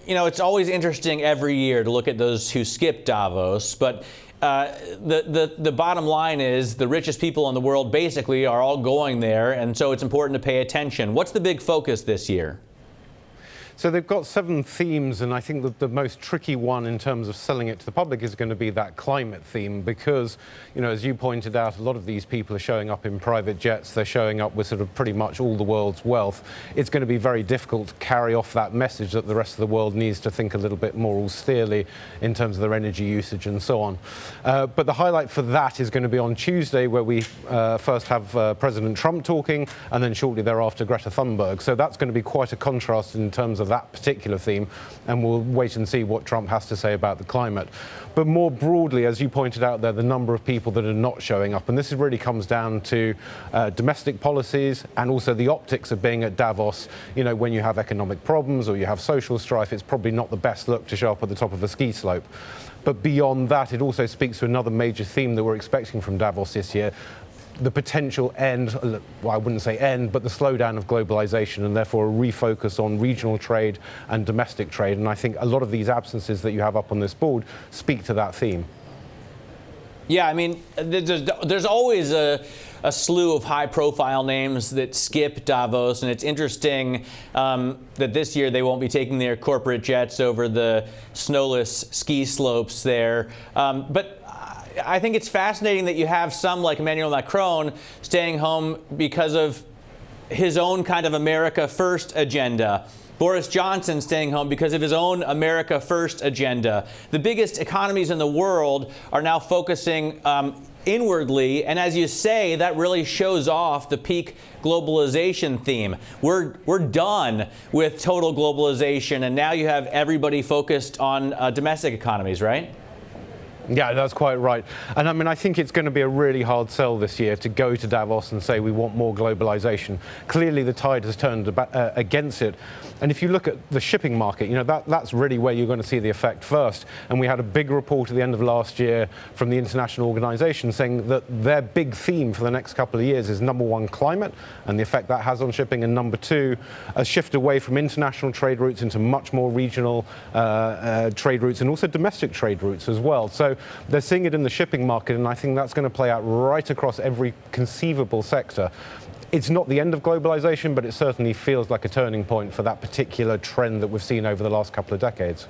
it's always interesting every year to look at those who skip Davos, but the bottom line is the richest people in the world basically are all going there, and so it's important to pay attention. What's the big focus this year? So they've got 7 themes, and I think that the most tricky one in terms of selling it to the public is going to be that climate theme because, as you pointed out, a lot of these people are showing up in private jets. They're showing up with sort of pretty much all the world's wealth. It's going to be very difficult to carry off that message that the rest of the world needs to think a little bit more austerely in terms of their energy usage and so on. But the highlight for that is going to be on Tuesday, where we first have President Trump talking, and then shortly thereafter Greta Thunberg. So that's going to be quite a contrast in terms of that particular theme, and we'll wait and see what Trump has to say about the climate. But more broadly, as you pointed out there, the number of people that are not showing up, and this really comes down to domestic policies and also the optics of being at Davos. When you have economic problems or you have social strife, it's probably not the best look to show up at the top of a ski slope. But beyond that, it also speaks to another major theme that we're expecting from Davos this year: the potential end, well, I wouldn't say end, but the slowdown of globalization, and therefore a refocus on regional trade and domestic trade. And I think a lot of these absences that you have up on this board speak to that theme. Yeah, I mean, there's always a slew of high-profile names that skip Davos, and it's interesting that this year they won't be taking their corporate jets over the snowless ski slopes there. But I think it's fascinating that you have some like Emmanuel Macron staying home because of his own kind of America First agenda. Boris Johnson staying home because of his own America First agenda. The biggest economies in the world are now focusing inwardly, and as you say, that really shows off the peak globalization theme. We're done with total globalization, and now you have everybody focused on domestic economies, right? Yeah, that's quite right. And I mean, I think it's going to be a really hard sell this year to go to Davos and say we want more globalization. Clearly, the tide has turned against it. And if you look at the shipping market, that's really where you're going to see the effect first. And we had a big report at the end of last year from the international organization saying that their big theme for the next couple of years is number 1, climate, and the effect that has on shipping, and number 2, a shift away from international trade routes into much more regional trade routes and also domestic trade routes as well. So they're seeing it in the shipping market, and I think that's going to play out right across every conceivable sector. It's not the end of globalization, but it certainly feels like a turning point for that particular trend that we've seen over the last couple of decades.